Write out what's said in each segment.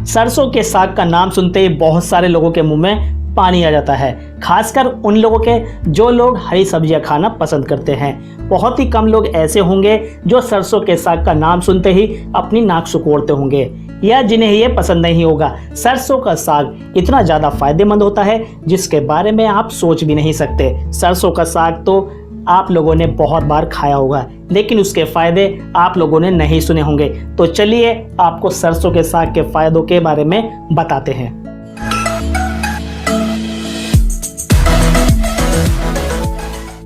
सरसों के साग का नाम सुनते ही बहुत सारे लोगों के मुंह में पानी आ जाता है, खासकर उन लोगों के जो लोग हरी सब्जियां खाना पसंद करते हैं। बहुत ही कम लोग ऐसे होंगे जो सरसों के साग का नाम सुनते ही अपनी नाक सिकोड़ते होंगे या जिन्हें ये पसंद नहीं होगा। सरसों का साग इतना ज़्यादा फायदेमंद होता है जिसके बारे में आप सोच भी नहीं सकते। सरसों का साग तो आप लोगों ने बहुत बार खाया होगा, लेकिन उसके फायदे आप लोगों ने नहीं सुने होंगे। तो चलिए आपको सरसों के साग के फायदों के बारे में बताते हैं।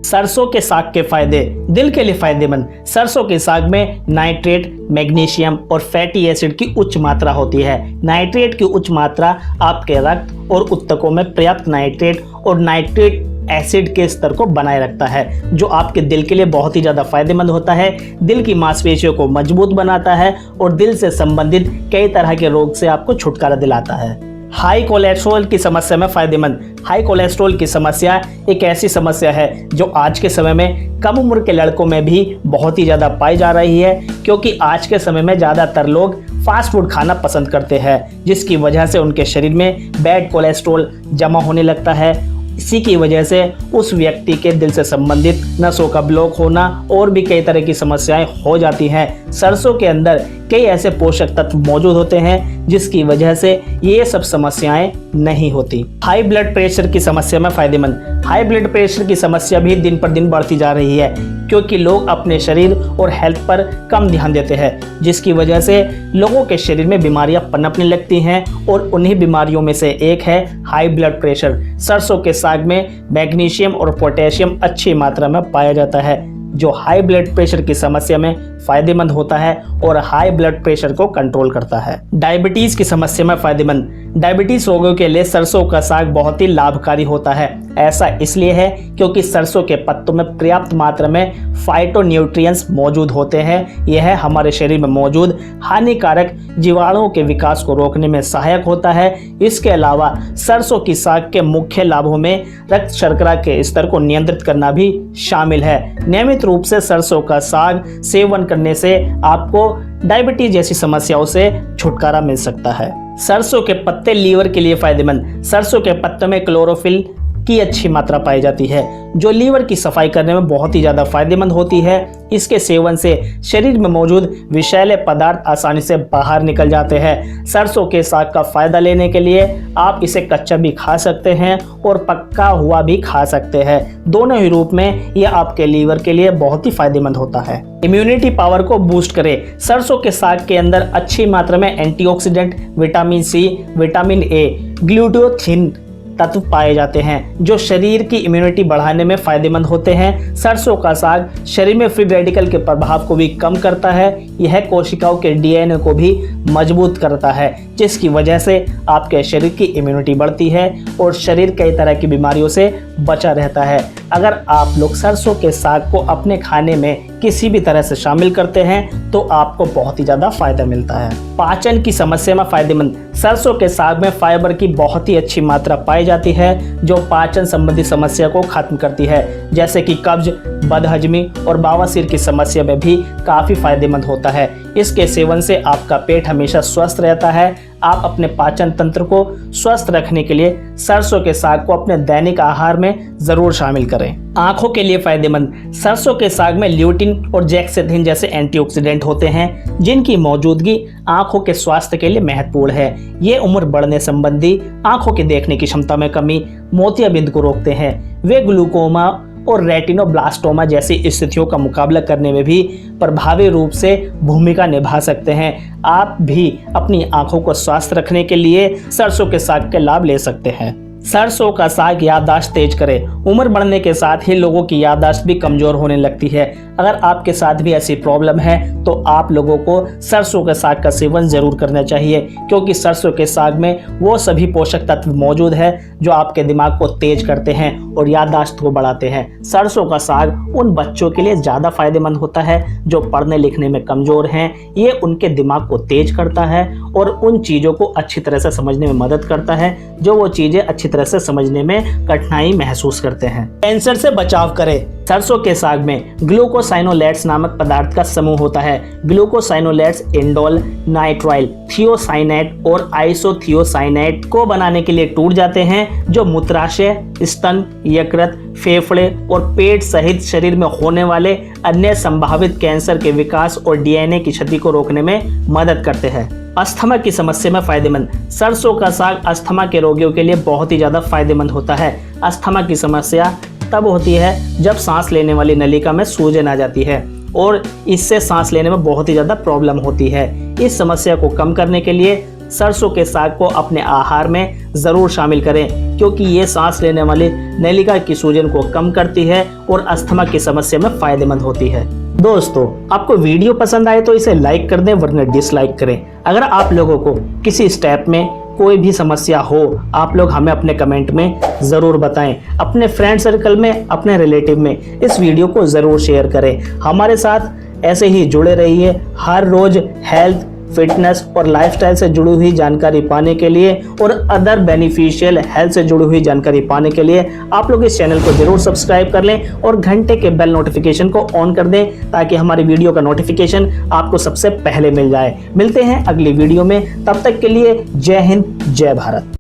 सरसों के साग के फायदे। दिल के लिए फायदेमंद। सरसों के साग में नाइट्रेट, मैग्नीशियम और फैटी एसिड की उच्च मात्रा होती है। नाइट्रेट की उच्च मात्रा आपके रक्त और ऊतकों में पर्याप्त नाइट्रेट और नाइट्रिक एसिड के स्तर को बनाए रखता है, जो आपके दिल के लिए बहुत ही ज़्यादा फायदेमंद होता है। दिल की मांसपेशियों को मजबूत बनाता है और दिल से संबंधित कई तरह के रोग से आपको छुटकारा दिलाता है। हाई कोलेस्ट्रॉल की समस्या में फायदेमंद। हाई कोलेस्ट्रॉल की समस्या एक ऐसी समस्या है जो आज के समय में कम उम्र के लड़कों में भी बहुत ही ज़्यादा पाई जा रही है, क्योंकि आज के समय में ज़्यादातर लोग फास्ट फूड खाना पसंद करते हैं, जिसकी वजह से उनके शरीर में बैड कोलेस्ट्रॉल जमा होने लगता है। इसी की वजह से उस व्यक्ति के दिल से संबंधित नसों का ब्लॉक होना और भी कई तरह की समस्याएं हो जाती हैं। सरसों के अंदर कई ऐसे पोषक तत्व मौजूद होते हैं जिसकी वजह से ये सब समस्याएं नहीं होती। हाई ब्लड प्रेशर की समस्या में फायदेमंद। हाई ब्लड प्रेशर की समस्या भी दिन पर दिन बढ़ती जा रही है, क्योंकि लोग अपने शरीर और हेल्थ पर कम ध्यान देते हैं, जिसकी वजह से लोगों के शरीर में बीमारियां पनपने लगती हैं और उन्हीं बीमारियों में से एक है हाई ब्लड प्रेशर। सरसों के साग में मैग्नीशियम और पोटेशियम अच्छी मात्रा में पाया जाता है, जो हाई ब्लड प्रेशर की समस्या में फायदेमंद होता है और हाई ब्लड प्रेशर को कंट्रोल करता है। डायबिटीज की समस्या में फायदेमंद। डायबिटीज रोगियों के लिए सरसों का साग बहुत ही लाभकारी होता है। ऐसा इसलिए है क्योंकि सरसों के पत्तों में पर्याप्त मात्रा में फाइटोन्यूट्रिएंट्स मौजूद होते हैं। यह हमारे शरीर में मौजूद हानिकारक जीवाणुओं के विकास को रोकने में सहायक होता है। इसके अलावा सरसों की साग के मुख्य लाभों में रक्त शर्करा के स्तर को नियंत्रित करना भी शामिल है। नियमित रूप से सरसों का साग सेवन करने से आपको डायबिटीज जैसी समस्याओं से छुटकारा मिल सकता है। सरसों के पत्ते लीवर के लिए फायदेमंद। सरसों के पत्तों में क्लोरोफिल की अच्छी मात्रा पाई जाती है, जो लीवर की सफाई करने में बहुत ही ज़्यादा फायदेमंद होती है। इसके सेवन से शरीर में मौजूद विषैले पदार्थ आसानी से बाहर निकल जाते हैं। सरसों के साग का फायदा लेने के लिए आप इसे कच्चा भी खा सकते हैं और पका हुआ भी खा सकते हैं। दोनों ही रूप में यह आपके लीवर के लिए बहुत ही फायदेमंद होता है। इम्यूनिटी पावर को बूस्ट करे। सरसों के साग के अंदर अच्छी मात्रा में antioxidant, vitamin C, vitamin A, glutathione तत्व पाए जाते हैं, जो शरीर की इम्यूनिटी बढ़ाने में फायदेमंद होते हैं। सरसों का साग शरीर में फ्री रेडिकल के प्रभाव को भी कम करता है। यह कोशिकाओं के डीएनए को भी मजबूत करता है, जिसकी वजह से आपके शरीर की इम्यूनिटी बढ़ती है और शरीर कई तरह की बीमारियों से बचा रहता है। अगर आप लोग सरसों के साग को अपने खाने में किसी भी तरह से शामिल करते हैं तो आपको बहुत ही ज़्यादा फायदा मिलता है। पाचन की समस्या में फायदेमंद। सरसों के साग में फाइबर की बहुत ही अच्छी मात्रा पाई जाती है, जो पाचन संबंधी समस्या को खत्म करती है, जैसे कि कब्ज, बदहजमी और बवासीर की समस्या में भी काफ़ी फायदेमंद होता है। इसके सेवन से आपका पेट हमेशा स्वस्थ रहता है। आप अपने पाचन तंत्र को स्वस्थ रखने के लिए सरसों के साग को अपने दैनिक आहार में ज़रूर शामिल करें। आंखों के लिए फायदेमंद। सरसों के साग में ल्यूटिन और जेक्सेथिन जैसे एंटीऑक्सीडेंट होते हैं, जिनकी मौजूदगी आंखों के स्वास्थ्य के लिए महत्वपूर्ण है। ये उम्र बढ़ने संबंधी आंखों की देखने की क्षमता में कमी, मोतियाबिंद को रोकते हैं। वे ग्लूकोमा और रेटिनोब्लास्टोमा जैसी स्थितियों का मुकाबला करने में भी प्रभावी रूप से भूमिका निभा सकते हैं। आप भी अपनी आंखों को स्वस्थ रखने के लिए सरसों के साग के लाभ ले सकते हैं। सरसों का साग याददाश्त तेज करे। उम्र बढ़ने के साथ ही लोगों की याददाश्त भी कमजोर होने लगती है। अगर आपके साथ भी ऐसी प्रॉब्लम है तो आप लोगों को सरसों के साग का सेवन जरूर करना चाहिए, क्योंकि सरसों के साग में वो सभी पोषक तत्व मौजूद है जो आपके दिमाग को तेज करते हैं और याददाश्त को बढ़ाते हैं। सरसों का साग उन बच्चों के लिए ज़्यादा फायदेमंद होता है जो पढ़ने लिखने में कमज़ोर हैं। ये उनके दिमाग को तेज करता है और उन चीज़ों को अच्छी तरह से समझने में मदद करता है जो वो चीज़ें अच्छी तरह से समझने में कठिनाई महसूस करते हैं। कैंसर से बचाव करें। सरसों के साग में ग्लूकोसाइनोलेट्स नामक पदार्थ का समूह होता है। ग्लूकोसाइनोलेट्स इंडोल, नाइट्राइल, थियोसाइनेट और आइसोथियोसाइनेट को बनाने के लिए टूट जाते हैं, जो मूत्राशय, स्तन, यकृत, फेफड़े और पेट सहित शरीर में होने वाले अन्य संभावित कैंसर के विकास और डीएनए की क्षति को रोकने में मदद करते हैं। अस्थमा की समस्या में फायदेमंद। सरसों का साग अस्थमा के रोगियों के लिए बहुत ही ज्यादा फायदेमंद होता है। अस्थमा की समस्या तब होती है जब सांस लेने वाली नलिका में सूजन आ जाती है और इससे सांस लेने में बहुत ही ज़्यादा प्रॉब्लम होती है। इस समस्या को कम करने के लिए सरसों के साग को अपने आहार में ज़रूर शामिल करें, क्योंकि ये सांस लेने वाली नलिका की सूजन को कम करती है और अस्थमा की समस्या में फ़ायदेमंद होती है। दोस्तों, आपको वीडियो पसंद आए तो इसे लाइक कर दें, वरना डिसलाइक करें। अगर आप लोगों को किसी स्टेप में कोई भी समस्या हो, आप लोग हमें अपने कमेंट में ज़रूर बताएं। अपने फ्रेंड सर्कल में, अपने रिलेटिव में इस वीडियो को ज़रूर शेयर करें। हमारे साथ ऐसे ही जुड़े रहिए। हर रोज़ हेल्थ, फिटनेस और लाइफस्टाइल से जुड़ी हुई जानकारी पाने के लिए और अदर बेनिफिशियल हेल्थ से जुड़ी हुई जानकारी पाने के लिए आप लोग इस चैनल को जरूर सब्सक्राइब कर लें और घंटे के बेल नोटिफिकेशन को ऑन कर दें, ताकि हमारी वीडियो का नोटिफिकेशन आपको सबसे पहले मिल जाए। मिलते हैं अगली वीडियो में, तब तक के लिए जय हिंद, जय भारत।